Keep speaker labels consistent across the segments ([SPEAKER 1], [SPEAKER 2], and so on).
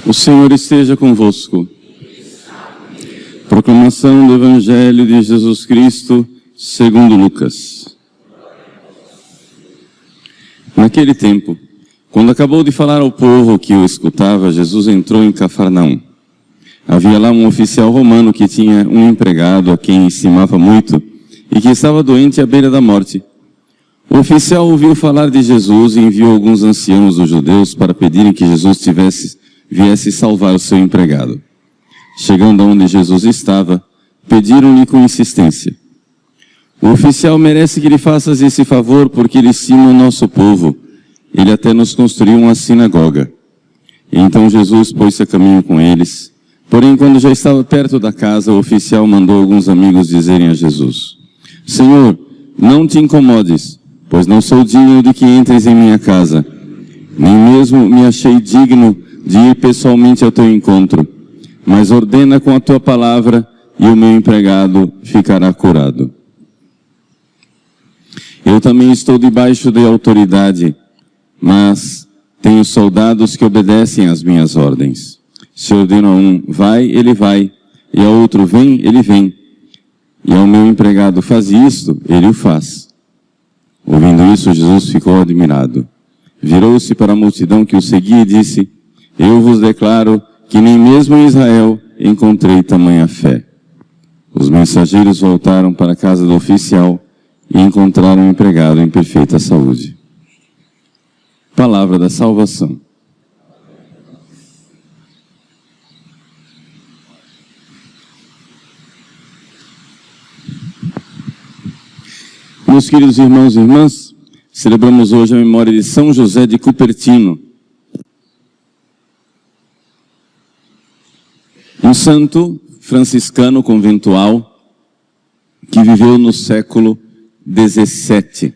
[SPEAKER 1] O Senhor esteja convosco. Proclamação do Evangelho de Jesus Cristo, segundo Lucas. Naquele tempo, quando acabou de falar ao povo que o escutava, Jesus entrou em Cafarnaum. Havia lá um oficial romano que tinha um empregado a quem estimava muito e que estava doente à beira da morte. O oficial ouviu falar de Jesus e enviou alguns anciãos dos judeus para pedirem que Jesus viesse salvar o seu empregado. Chegando aonde Jesus estava, pediram-lhe com insistência: o oficial merece que lhe faças esse favor porque ele estima o nosso povo. Ele até nos construiu uma sinagoga. E então Jesus pôs-se a caminho com eles. Porém, quando já estava perto da casa, o oficial mandou alguns amigos dizerem a Jesus: Senhor, não te incomodes, pois não sou digno de que entres em minha casa. Nem mesmo me achei digno de ir pessoalmente ao teu encontro, mas ordena com a tua palavra e o meu empregado ficará curado. Eu também estou debaixo de autoridade, mas tenho soldados que obedecem às minhas ordens. Se ordeno a um, vai, ele vai, e a outro, vem, ele vem. E ao meu empregado, faz isto, ele o faz. Ouvindo isso, Jesus ficou admirado. Virou-se para a multidão que o seguia e disse: eu vos declaro que nem mesmo em Israel encontrei tamanha fé. Os mensageiros voltaram para a casa do oficial e encontraram o empregado em perfeita saúde. Palavra da salvação. Meus queridos irmãos e irmãs, celebramos hoje a memória de São José de Cupertino, um santo franciscano conventual que viveu no século XVII.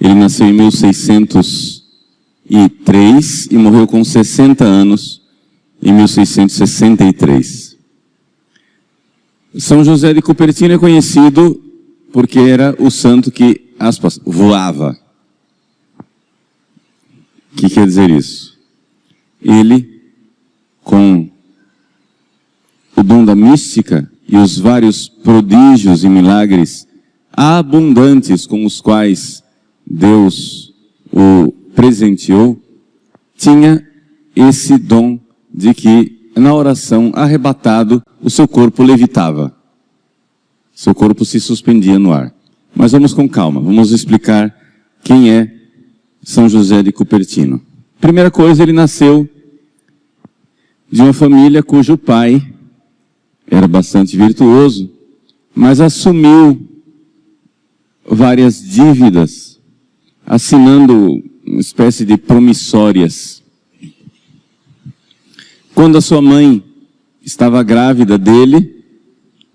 [SPEAKER 1] Ele nasceu em 1603 e morreu com 60 anos em 1663. São José de Cupertino é conhecido porque era o santo que, aspas, voava. O que quer dizer isso? Ele, com o dom da mística e os vários prodígios e milagres abundantes com os quais Deus o presenteou, tinha esse dom de que, na oração, arrebatado, o seu corpo levitava. Seu corpo se suspendia no ar. Mas vamos com calma, vamos explicar quem é São José de Cupertino. Primeira coisa, ele nasceu de uma família cujo pai era bastante virtuoso, mas assumiu várias dívidas, assinando uma espécie de promissórias. Quando a sua mãe estava grávida dele,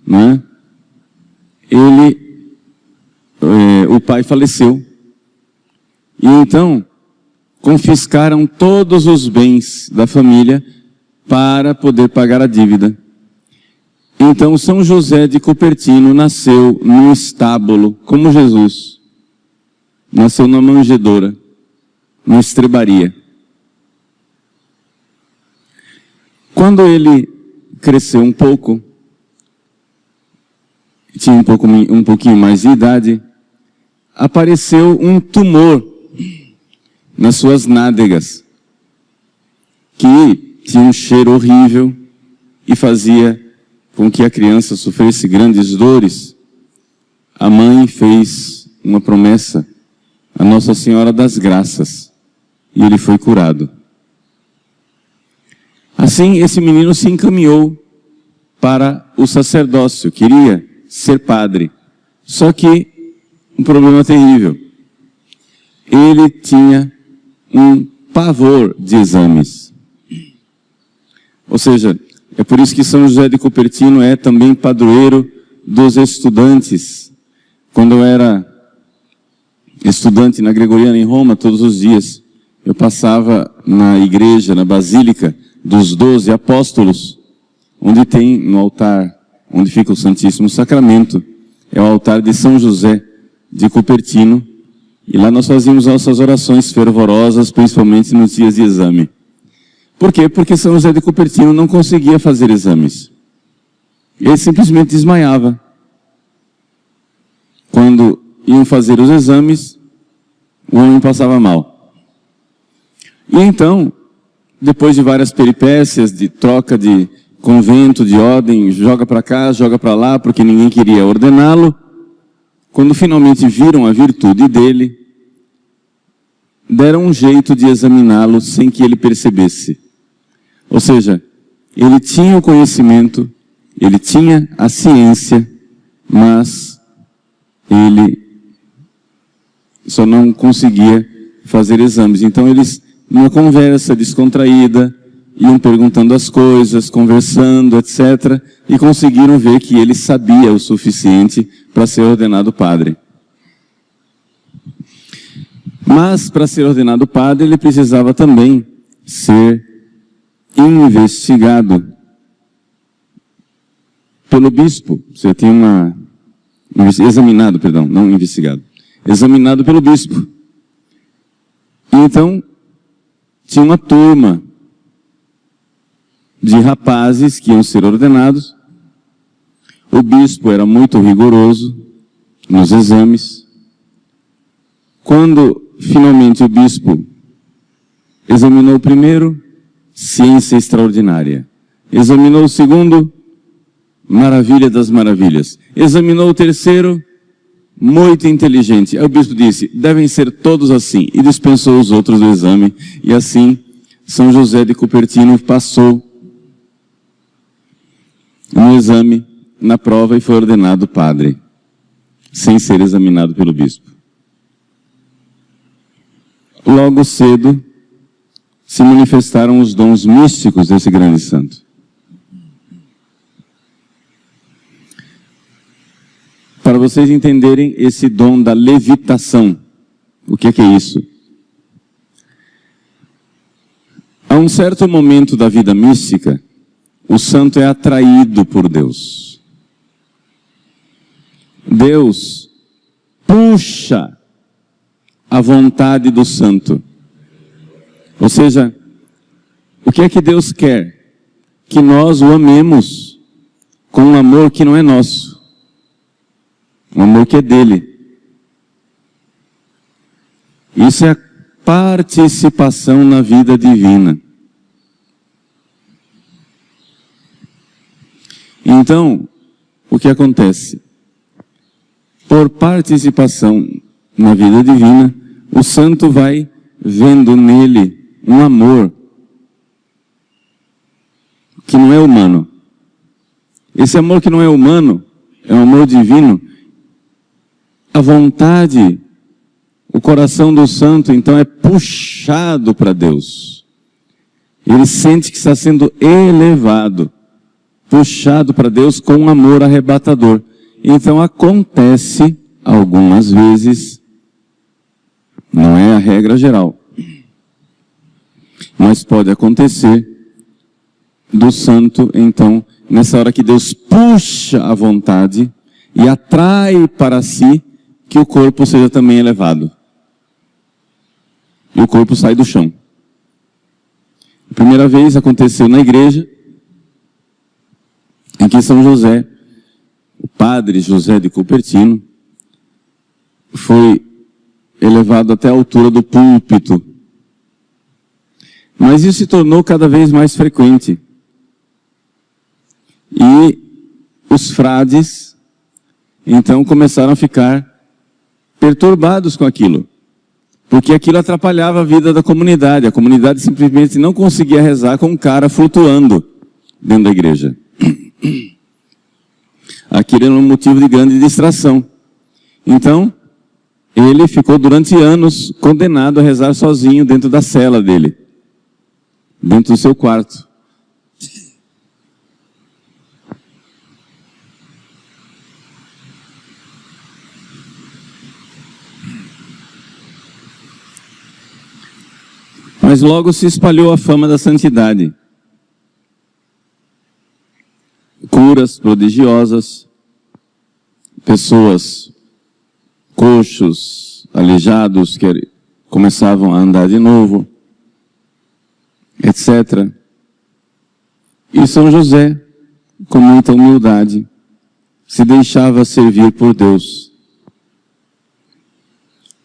[SPEAKER 1] né, o pai faleceu. E então, confiscaram todos os bens da família para poder pagar a dívida. Então, São José de Cupertino nasceu num estábulo, como Jesus. Nasceu numa manjedoura, numa estrebaria. Quando ele cresceu um pouco, tinha um pouquinho mais de idade, apareceu um tumor nas suas nádegas, que tinha um cheiro horrível e fazia com que a criança sofresse grandes dores. A mãe fez uma promessa a Nossa Senhora das Graças e ele foi curado. Assim, esse menino se encaminhou para o sacerdócio, queria ser padre. Só que um problema terrível. Ele tinha um pavor de exames. Ou seja, é por isso que São José de Cupertino é também padroeiro dos estudantes. Quando eu era estudante na Gregoriana em Roma, todos os dias, eu passava na igreja, na Basílica dos 12 Apóstolos, onde tem no altar, onde fica o Santíssimo Sacramento, é o altar de São José de Cupertino, e lá nós fazíamos nossas orações fervorosas, principalmente nos dias de exame. Por quê? Porque São José de Cupertino não conseguia fazer exames. Ele simplesmente desmaiava. Quando iam fazer os exames, o homem passava mal. E então, depois de várias peripécias, de troca de convento, de ordem, joga para cá, joga para lá, porque ninguém queria ordená-lo, quando finalmente viram a virtude dele, deram um jeito de examiná-lo sem que ele percebesse. Ou seja, ele tinha o conhecimento, ele tinha a ciência, mas ele só não conseguia fazer exames. Então eles, numa conversa descontraída, iam perguntando as coisas, conversando, etc. E conseguiram ver que ele sabia o suficiente para ser ordenado padre. Mas, para ser ordenado padre, ele precisava também ser investigado pelo bispo. Você tem examinado, perdão, não investigado. Examinado pelo bispo. E então, tinha uma turma de rapazes que iam ser ordenados. O bispo era muito rigoroso nos exames. Quando finalmente o bispo examinou o primeiro, ciência extraordinária. Examinou o segundo, maravilha das maravilhas. Examinou o terceiro, muito inteligente. Aí o bispo disse, devem ser todos assim, e dispensou os outros do exame. E assim, São José de Cupertino passou no exame, na prova, e foi ordenado padre, sem ser examinado pelo bispo. Logo cedo, se manifestaram os dons místicos desse grande santo. Para vocês entenderem esse dom da levitação, o que é isso? A um certo momento da vida mística, o santo é atraído por Deus. Deus puxa a vontade do santo. Ou seja, o que é que Deus quer? Que nós o amemos com um amor que não é nosso. Um amor que é dele. Isso é a participação na vida divina. Então, o que acontece? Por participação na vida divina, o santo vai vendo nele um amor que não é humano. Esse amor que não é humano, é um amor divino. A vontade, o coração do santo, então, é puxado para Deus. Ele sente que está sendo elevado, puxado para Deus com um amor arrebatador. Então acontece, algumas vezes, não é a regra geral, mas pode acontecer do santo, então, nessa hora que Deus puxa a vontade e atrai para si, que o corpo seja também elevado. E o corpo sai do chão. A primeira vez aconteceu na igreja, em que São José, o padre José de Cupertino, foi elevado até a altura do púlpito. Mas isso se tornou cada vez mais frequente. E os frades, então, começaram a ficar perturbados com aquilo. Porque aquilo atrapalhava a vida da comunidade. A comunidade simplesmente não conseguia rezar com um cara flutuando dentro da igreja. Aquilo era um motivo de grande distração. Então, ele ficou durante anos condenado a rezar sozinho dentro da cela dele, dentro do seu quarto. Mas logo se espalhou a fama da santidade. curas prodigiosas, pessoas coxos, aleijados que começavam a andar de novo, etc. E São José, com muita humildade, se deixava servir por Deus.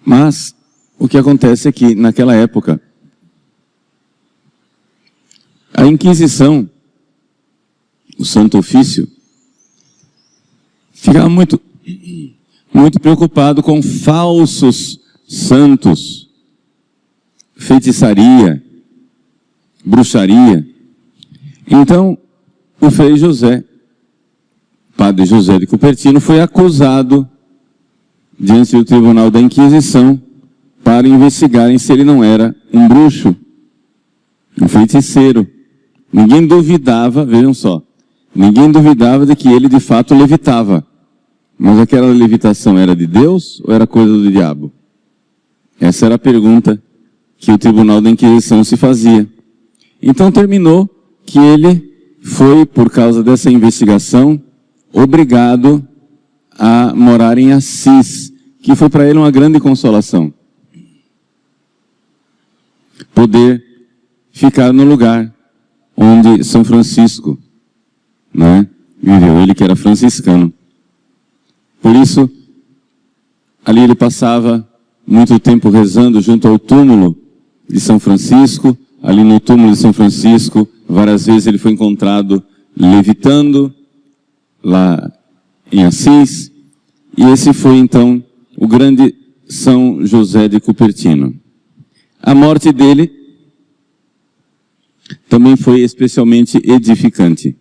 [SPEAKER 1] Mas o que acontece é que, naquela época, a Inquisição, o Santo Ofício, ficava muito preocupado com falsos santos, feitiçaria, bruxaria. Então, o Frei José, Padre José de Cupertino, foi acusado diante do Tribunal da Inquisição para investigarem se ele não era um bruxo, um feiticeiro. Ninguém duvidava, vejam só, ninguém duvidava de que ele de fato levitava. Mas aquela levitação era de Deus ou era coisa do diabo? Essa era a pergunta que o Tribunal da Inquisição se fazia. Então terminou que ele foi, por causa dessa investigação, obrigado a morar em Assis, que foi para ele uma grande consolação. Poder ficar no lugar onde São Francisco, né, viveu, ele que era franciscano. Por isso, ali ele passava muito tempo rezando junto ao túmulo de São Francisco. Ali no túmulo de São Francisco, várias vezes ele foi encontrado levitando, lá em Assis. E esse foi então o grande São José de Cupertino. A morte dele também foi especialmente edificante.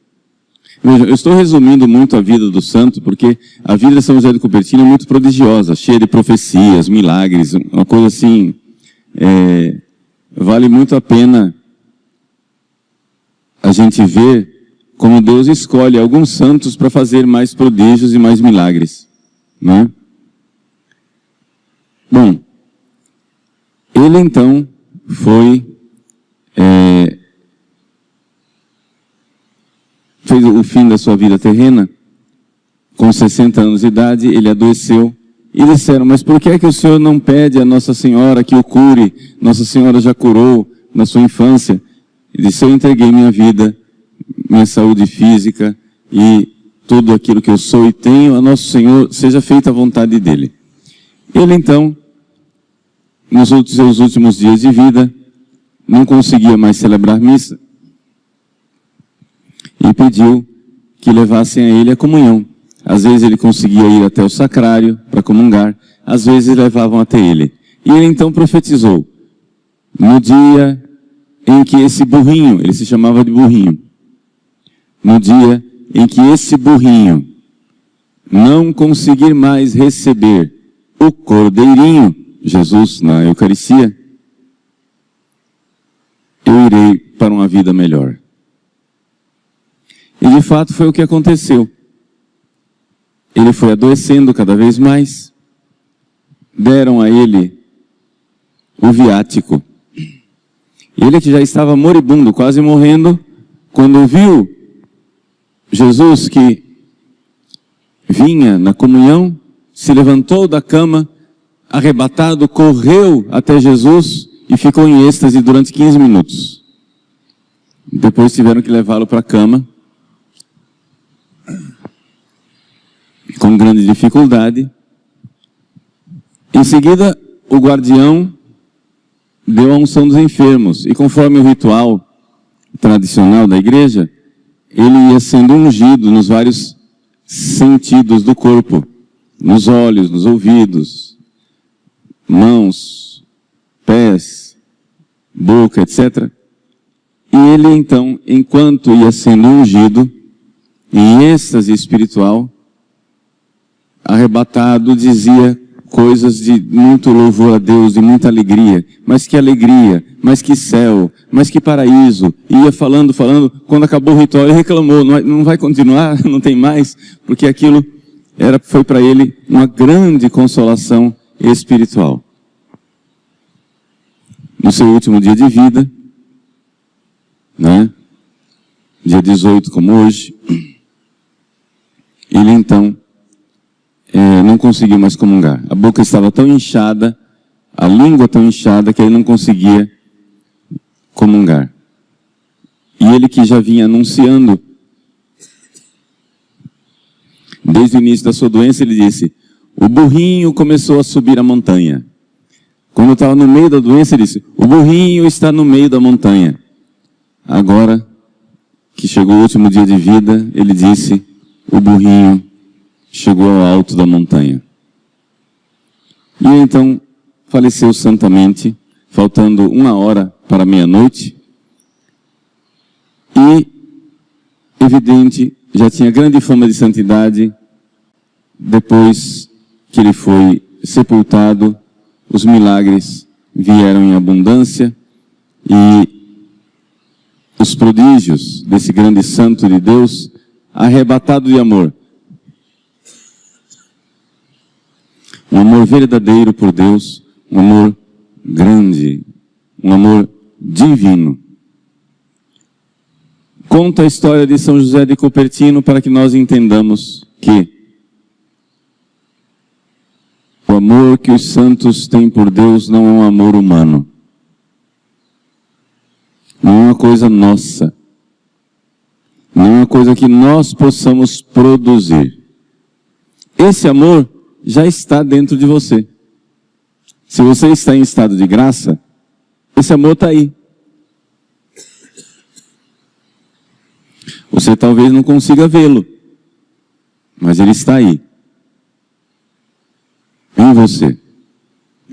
[SPEAKER 1] Veja, eu estou resumindo muito a vida do santo, porque a vida de São José de Cupertino é muito prodigiosa, cheia de profecias, milagres, uma coisa assim, vale muito a pena a gente ver como Deus escolhe alguns santos para fazer mais prodígios e mais milagres, né? Bom, ele então foi, fez o fim da sua vida terrena, com 60 anos de idade, ele adoeceu, e disseram, mas por que é que o senhor não pede a Nossa Senhora que o cure? Nossa Senhora já curou na sua infância. Ele disse, eu entreguei minha vida, minha saúde física e tudo aquilo que eu sou e tenho a Nosso Senhor, seja feita a vontade dele. Ele então, nos seus últimos dias de vida, não conseguia mais celebrar missa e pediu que levassem a ele a comunhão. Às vezes ele conseguia ir até o sacrário para comungar, às vezes levavam até ele. E ele então profetizou, no dia em que esse burrinho, ele se chamava de burrinho, no dia em que esse burrinho não conseguir mais receber o cordeirinho, Jesus na Eucaristia, eu irei para uma vida melhor. E de fato foi o que aconteceu. Ele foi adoecendo cada vez mais, deram a ele o viático. Ele que já estava moribundo, quase morrendo, quando viu Jesus que vinha na comunhão, se levantou da cama, arrebatado, correu até Jesus e ficou em êxtase durante 15 minutos. Depois tiveram que levá-lo para a cama, com grande dificuldade. Em seguida, o guardião deu a unção dos enfermos, e conforme o ritual tradicional da igreja, ele ia sendo ungido nos vários sentidos do corpo, nos olhos, nos ouvidos, mãos, pés, boca, etc. E ele então, enquanto ia sendo ungido, em êxtase espiritual, arrebatado, dizia coisas de muito louvor a Deus, de muita alegria, mas que céu, mas que paraíso, e ia falando, quando acabou o ritual ele reclamou, não vai continuar, não tem mais, porque aquilo foi para ele uma grande consolação espiritual. No seu último dia de vida, né, dia 18 como hoje, ele então não conseguiu mais comungar. A boca estava tão inchada, a língua tão inchada, que ele não conseguia comungar. E ele que já vinha anunciando, desde o início da sua doença, ele disse, o burrinho começou a subir a montanha. Quando estava no meio da doença, ele disse, o burrinho está no meio da montanha. Agora, que chegou o último dia de vida, ele disse, o burrinho chegou ao alto da montanha. E então, faleceu santamente, faltando 1 hora para meia-noite. E, evidente, já tinha grande fama de santidade. Depois que ele foi sepultado, os milagres vieram em abundância e os prodígios desse grande santo de Deus, arrebatado de amor. Um amor verdadeiro por Deus, um amor grande, um amor divino. Conta a história de São José de Cupertino para que nós entendamos que o amor que os santos têm por Deus não é um amor humano. Não é uma coisa nossa. Não é uma coisa que nós possamos produzir. Esse amor já está dentro de você. Se você está em estado de graça, esse amor está aí. Você talvez não consiga vê-lo, mas ele está aí. Em você.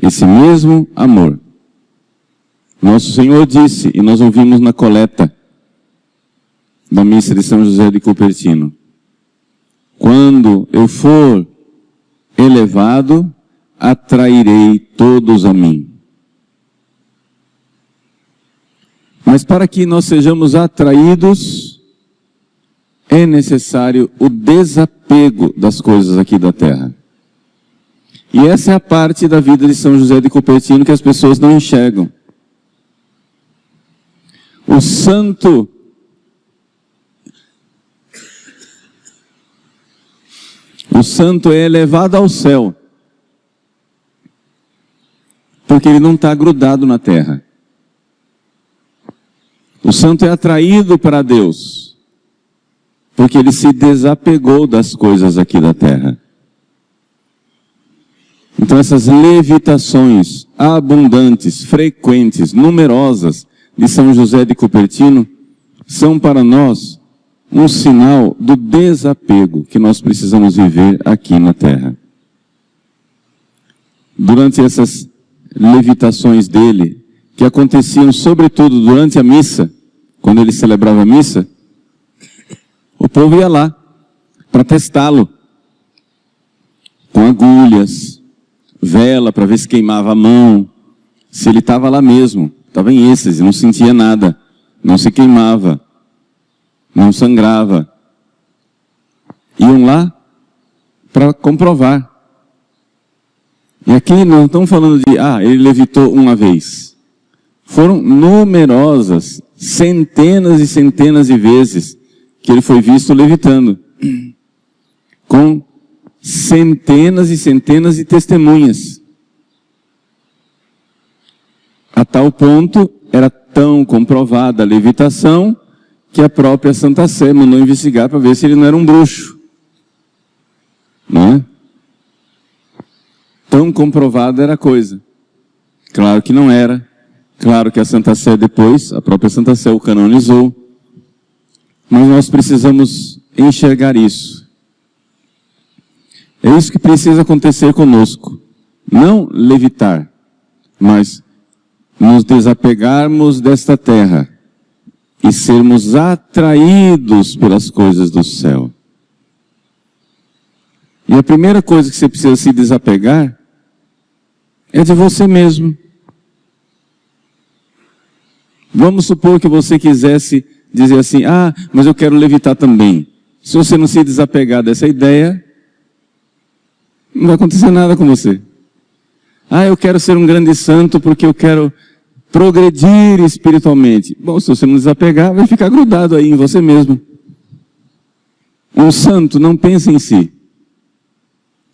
[SPEAKER 1] Esse mesmo amor. Nosso Senhor disse, e nós ouvimos na coleta da missa de São José de Cupertino, quando eu for elevado, atrairei todos a mim. Mas para que nós sejamos atraídos, é necessário o desapego das coisas aqui da terra. E essa é a parte da vida de São José de Cupertino que as pessoas não enxergam. O santo é elevado ao céu, porque ele não está grudado na terra. O santo é atraído para Deus, porque ele se desapegou das coisas aqui da terra. Então essas levitações abundantes, frequentes, numerosas de São José de Cupertino são para nós um sinal do desapego que nós precisamos viver aqui na terra. Durante essas levitações dele, que aconteciam sobretudo durante a missa, quando ele celebrava a missa, o povo ia lá para testá-lo, com agulhas, vela para ver se queimava a mão, se ele estava lá mesmo, estava em êxtase, não sentia nada, não se queimava, não sangrava. Iam lá para comprovar. E aqui não estamos falando de, ele levitou uma vez. Foram numerosas, centenas e centenas de vezes que ele foi visto levitando. Com centenas e centenas de testemunhas. A tal ponto, era tão comprovada a levitação, que a própria Santa Sé mandou investigar para ver se ele não era um bruxo. Não é? Tão comprovada era a coisa. Claro que não era. Claro que a Santa Sé depois, a própria Santa Sé o canonizou. Mas nós precisamos enxergar isso. É isso que precisa acontecer conosco. Não levitar, mas nos desapegarmos desta terra e sermos atraídos pelas coisas do céu. E a primeira coisa que você precisa se desapegar é de você mesmo. Vamos supor que você quisesse dizer assim, mas eu quero levitar também. Se você não se desapegar dessa ideia, não vai acontecer nada com você. Eu quero ser um grande santo porque eu quero progredir espiritualmente. Bom, se você não desapegar, vai ficar grudado aí em você mesmo. Um santo não pensa em si.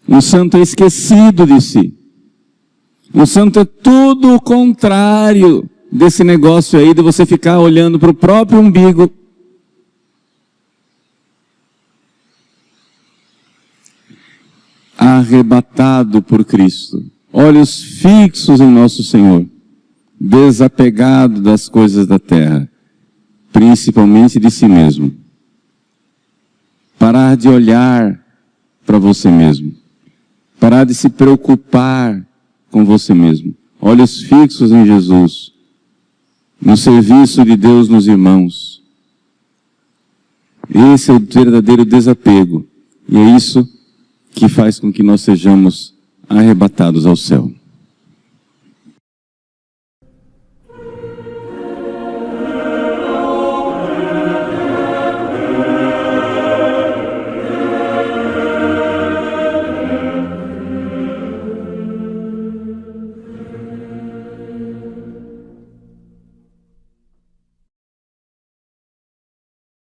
[SPEAKER 1] Um santo é esquecido de si. Um santo é tudo o contrário desse negócio aí de você ficar olhando para o próprio umbigo. Arrebatado por Cristo, olhos fixos em nosso Senhor, desapegado das coisas da terra, principalmente de si mesmo. Parar de olhar para você mesmo, parar de se preocupar com você mesmo, olhos fixos em Jesus, no serviço de Deus nos irmãos. Esse é o verdadeiro desapego, e é isso que faz com que nós sejamos arrebatados ao céu.